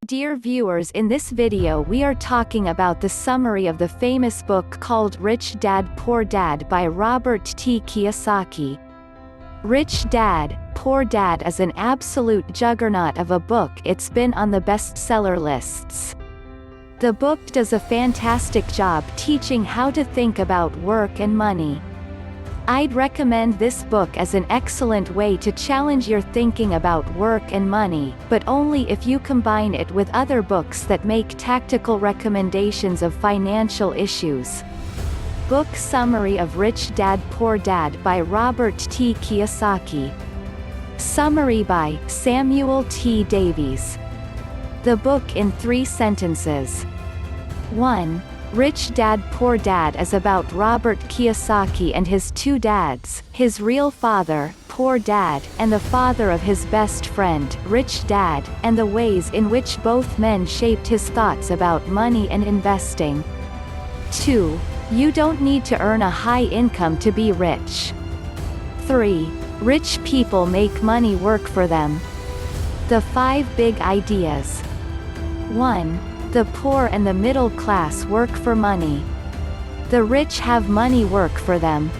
Dear viewers, in this video we are talking about the summary of the famous book called Rich Dad Poor Dad by Robert Kiyosaki. Rich Dad, Poor Dad is an absolute juggernaut of a book. It's been on the bestseller lists. The book does a fantastic job teaching how to think about work and money. I'd recommend this book as an excellent way to challenge your thinking about work and money, but only if you combine it with other books that make tactical recommendations of financial issues. Book summary of Rich Dad Poor Dad by Robert Kiyosaki. Summary by Samuel T. Davies. The book in 3 sentences. 1. Rich Dad Poor Dad is about Robert Kiyosaki and his 2 dads, his real father, Poor Dad, and the father of his best friend, Rich Dad, and the ways in which both men shaped his thoughts about money and investing. 2. You don't need to earn a high income to be rich. 3. Rich people make money work for them. The 5 big ideas. 1. The poor and the middle class work for money. The rich have money work for them.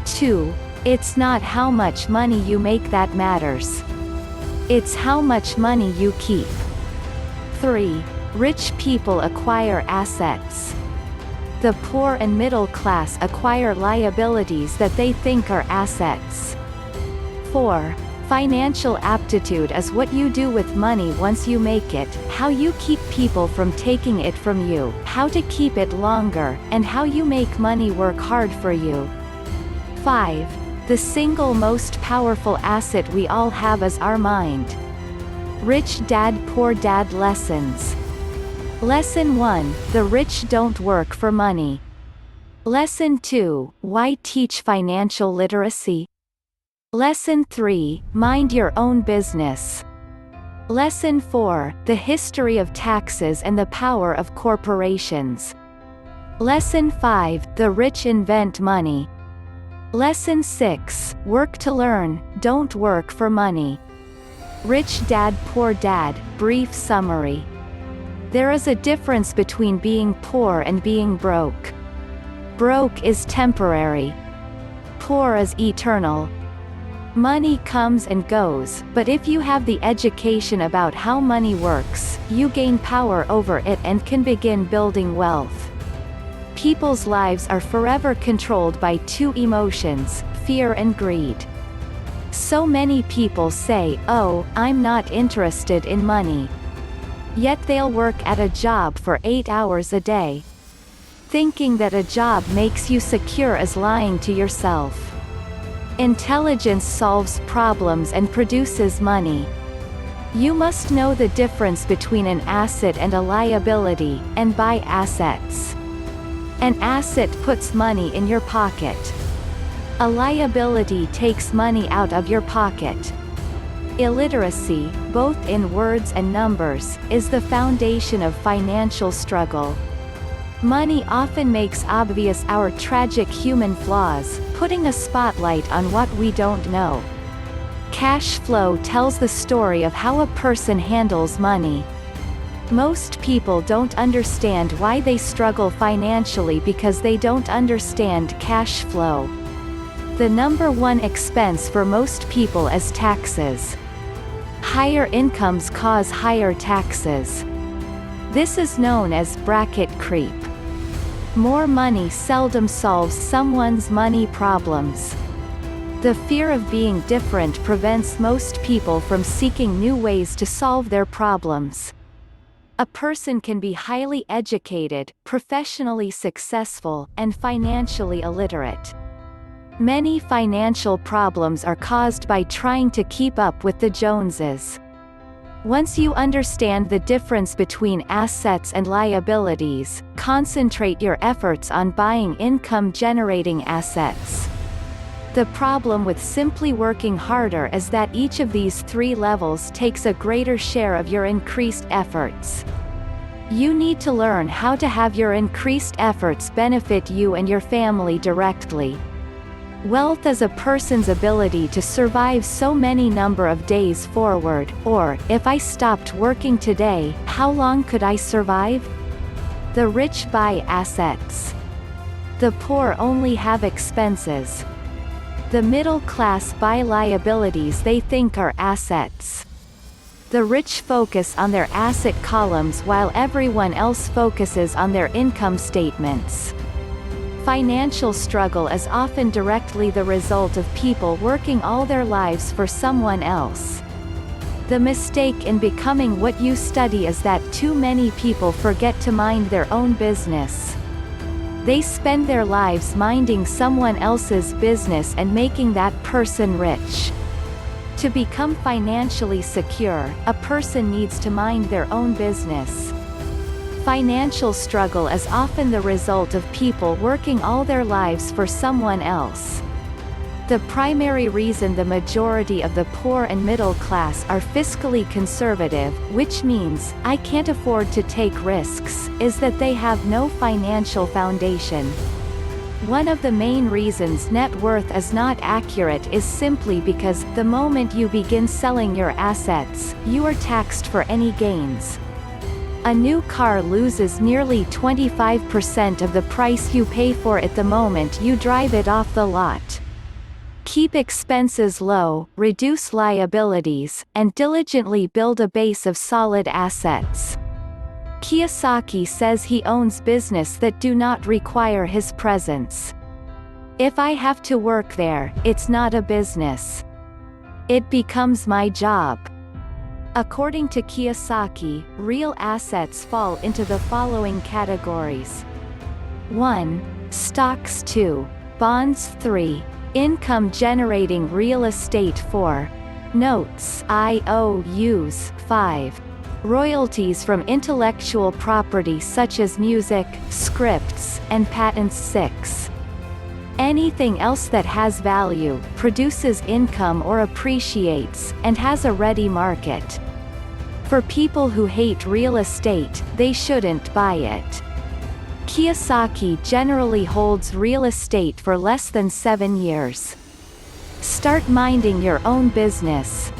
2. It's not how much money you make that matters. It's how much money you keep. 3. Rich people acquire assets. The poor and middle class acquire liabilities that they think are assets. 4. Financial aptitude is what you do with money once you make it, how you keep people from taking it from you, how to keep it longer, and how you make money work hard for you. 5. The single most powerful asset we all have is our mind. Rich Dad Poor Dad Lessons. Lesson 1. The rich don't work for money. Lesson 2. Why teach financial literacy? Lesson 3. Mind your own business. Lesson 4. The history of taxes and the power of corporations. Lesson 5. The rich invent money. Lesson 6. Work to learn, don't work for money. Rich Dad Poor Dad, brief summary. There is a difference between being poor and being broke. Broke is temporary. Poor is eternal. Money comes and goes, but if you have the education about how money works, you gain power over it and can begin building wealth. People's lives are forever controlled by 2 emotions, fear and greed. So many people say, "Oh, I'm not interested in money." Yet they'll work at a job for 8 hours a day. Thinking that a job makes you secure is lying to yourself. Intelligence solves problems and produces money. You must know the difference between an asset and a liability, and buy assets. An asset puts money in your pocket. A liability takes money out of your pocket. Illiteracy, both in words and numbers, is the foundation of financial struggle. Money often makes obvious our tragic human flaws, putting a spotlight on what we don't know. Cash flow tells the story of how a person handles money. Most people don't understand why they struggle financially because they don't understand cash flow. The number 1 expense for most people is taxes. Higher incomes cause higher taxes. This is known as bracket creep. More money seldom solves someone's money problems. The fear of being different prevents most people from seeking new ways to solve their problems. A person can be highly educated, professionally successful, and financially illiterate. Many financial problems are caused by trying to keep up with the Joneses. Once you understand the difference between assets and liabilities, concentrate your efforts on buying income-generating assets. The problem with simply working harder is that each of these 3 levels takes a greater share of your increased efforts. You need to learn how to have your increased efforts benefit you and your family directly. Wealth is a person's ability to survive so many number of days forward, or, if I stopped working today, how long could I survive? The rich buy assets. The poor only have expenses. The middle class buy liabilities they think are assets. The rich focus on their asset columns while everyone else focuses on their income statements. Financial struggle is often directly the result of people working all their lives for someone else. The mistake in becoming what you study is that too many people forget to mind their own business. They spend their lives minding someone else's business and making that person rich. To become financially secure, a person needs to mind their own business. Financial struggle is often the result of people working all their lives for someone else. The primary reason the majority of the poor and middle class are fiscally conservative, which means, I can't afford to take risks, is that they have no financial foundation. One of the main reasons net worth is not accurate is simply because, the moment you begin selling your assets, you are taxed for any gains. A new car loses nearly 25% of the price you pay for it the moment you drive it off the lot. Keep expenses low, reduce liabilities, and diligently build a base of solid assets. Kiyosaki says he owns business that do not require his presence. If I have to work there, it's not a business. It becomes my job. According to Kiyosaki, real assets fall into the following categories. 1. Stocks. 2. Bonds. 3. Income generating real estate. 4. Notes IOUs. 5. Royalties from intellectual property such as music, scripts, and patents. 6. Anything else that has value, produces income or appreciates, and has a ready market. For people who hate real estate, they shouldn't buy it. Kiyosaki generally holds real estate for less than 7 years. Start minding your own business.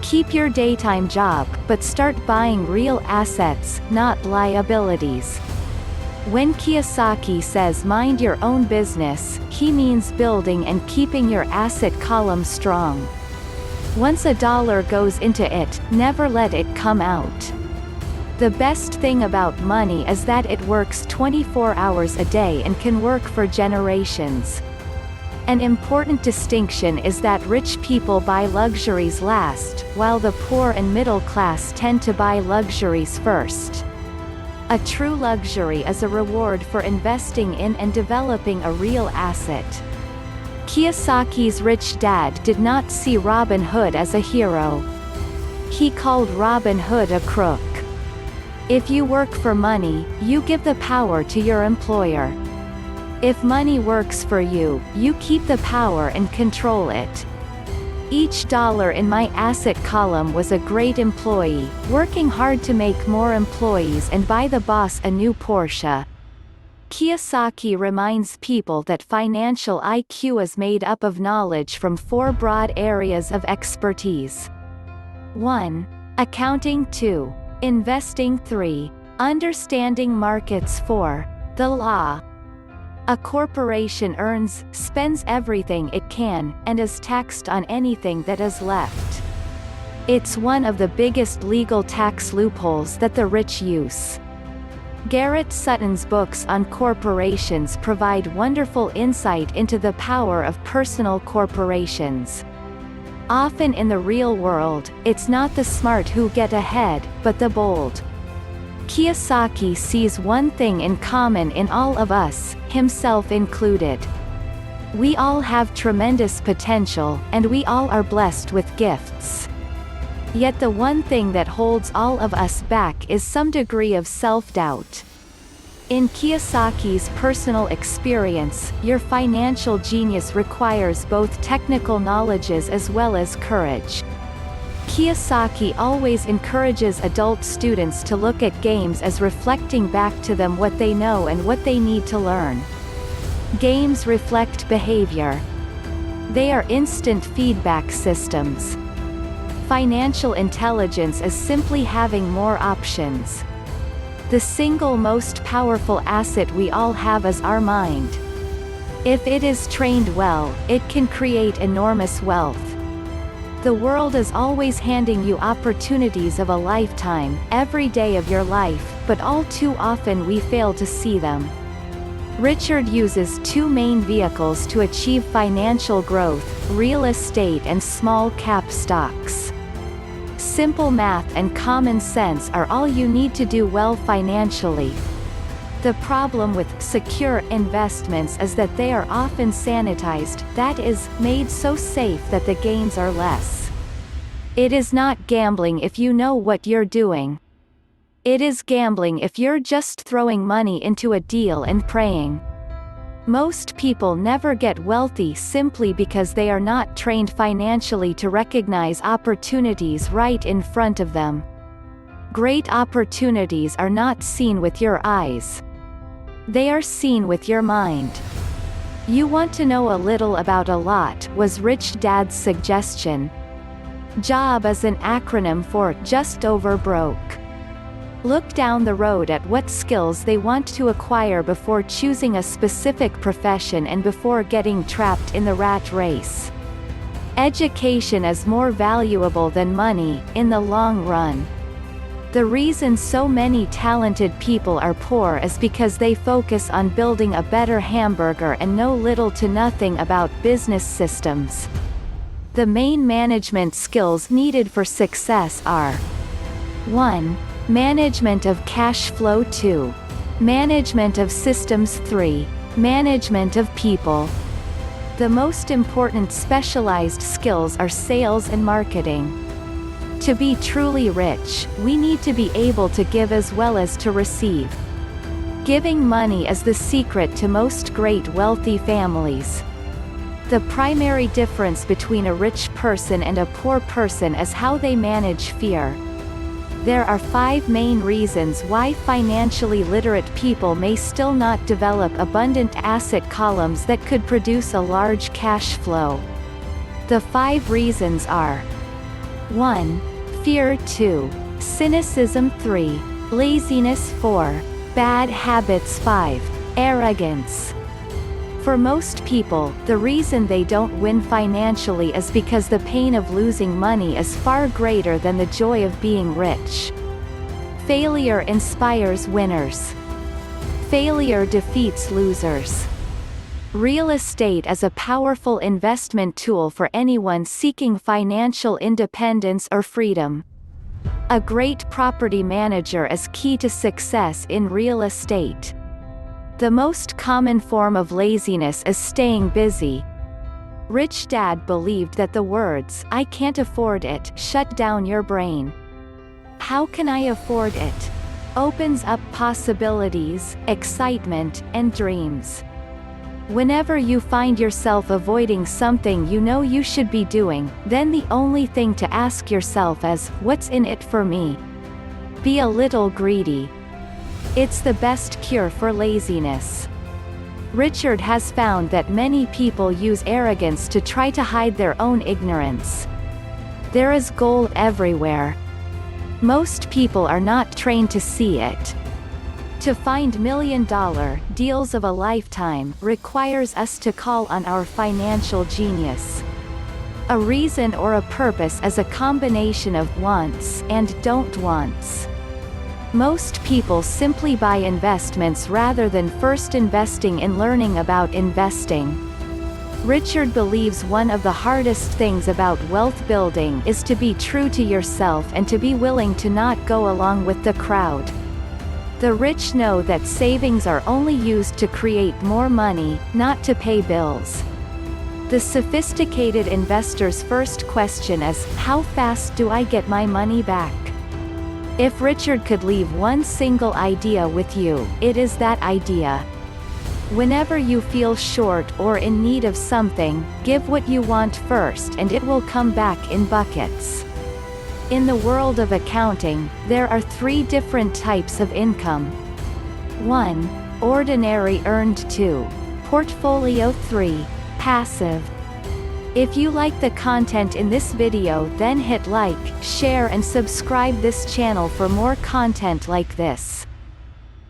Keep your daytime job, but start buying real assets, not liabilities. When Kiyosaki says mind your own business, he means building and keeping your asset column strong. Once a dollar goes into it, never let it come out. The best thing about money is that it works 24 hours a day and can work for generations. An important distinction is that rich people buy luxuries last, while the poor and middle class tend to buy luxuries first. A true luxury is a reward for investing in and developing a real asset. Kiyosaki's rich dad did not see Robin Hood as a hero. He called Robin Hood a crook. If you work for money, you give the power to your employer. If money works for you, you keep the power and control it. Each dollar in my asset column was a great employee, working hard to make more employees and buy the boss a new Porsche. Kiyosaki reminds people that financial IQ is made up of knowledge from 4 broad areas of expertise. 1. Accounting. 2. Investing. 3. Understanding markets. 4. The law. A corporation earns, spends everything it can, and is taxed on anything that is left. It's one of the biggest legal tax loopholes that the rich use. Garrett Sutton's books on corporations provide wonderful insight into the power of personal corporations. Often in the real world, it's not the smart who get ahead, but the bold. Kiyosaki sees one thing in common in all of us, himself included. We all have tremendous potential, and we all are blessed with gifts. Yet the one thing that holds all of us back is some degree of self-doubt. In Kiyosaki's personal experience, your financial genius requires both technical knowledges as well as courage. Kiyosaki always encourages adult students to look at games as reflecting back to them what they know and what they need to learn. Games reflect behavior. They are instant feedback systems. Financial intelligence is simply having more options. The single most powerful asset we all have is our mind. If it is trained well, it can create enormous wealth. The world is always handing you opportunities of a lifetime, every day of your life, but all too often we fail to see them. Richard uses two main vehicles to achieve financial growth: real estate and small cap stocks. Simple math and common sense are all you need to do well financially. The problem with secure investments is that they are often sanitized, that is, made so safe that the gains are less. It is not gambling if you know what you're doing. It is gambling if you're just throwing money into a deal and praying. Most people never get wealthy simply because they are not trained financially to recognize opportunities right in front of them. Great opportunities are not seen with your eyes. They are seen with your mind. You want to know a little about a lot, was Rich Dad's suggestion. JOB is an acronym for just over broke. Look down the road at what skills they want to acquire before choosing a specific profession and before getting trapped in the rat race. Education is more valuable than money, in the long run. The reason so many talented people are poor is because they focus on building a better hamburger and know little to nothing about business systems. The main management skills needed for success are: 1. Management of cash flow. 2. Management of systems. 3. Management of people. The most important specialized skills are sales and marketing. To be truly rich, we need to be able to give as well as to receive. Giving money is the secret to most great wealthy families. The primary difference between a rich person and a poor person is how they manage fear. There are 5 main reasons why financially literate people may still not develop abundant asset columns that could produce a large cash flow. The 5 reasons are: 1. Fear. 2. Cynicism. 3. Laziness. 4. Bad habits. 5. Arrogance. For most people, the reason they don't win financially is because the pain of losing money is far greater than the joy of being rich. Failure inspires winners. Failure defeats losers. Real estate is a powerful investment tool for anyone seeking financial independence or freedom. A great property manager is key to success in real estate. The most common form of laziness is staying busy. Rich Dad believed that the words, "I can't afford it," shut down your brain. "How can I afford it?" opens up possibilities, excitement, and dreams. Whenever you find yourself avoiding something you know you should be doing, then the only thing to ask yourself is, what's in it for me? Be a little greedy. It's the best cure for laziness. Richard has found that many people use arrogance to try to hide their own ignorance. There is gold everywhere. Most people are not trained to see it. To find million-dollar deals of a lifetime requires us to call on our financial genius. A reason or a purpose is a combination of wants and don't wants. Most people simply buy investments rather than first investing in learning about investing. Richard believes one of the hardest things about wealth building is to be true to yourself and to be willing to not go along with the crowd. The rich know that savings are only used to create more money, not to pay bills. The sophisticated investor's first question is, how fast do I get my money back? If Richard could leave one single idea with you, it is that idea. Whenever you feel short or in need of something, give what you want first and it will come back in buckets. In the world of accounting, there are 3 different types of income. 1. Ordinary earned. 2. Portfolio. 3. Passive. If you like the content in this video, then hit like, share and subscribe this channel for more content like this.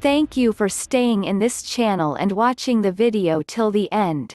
Thank you for staying in this channel and watching the video till the end.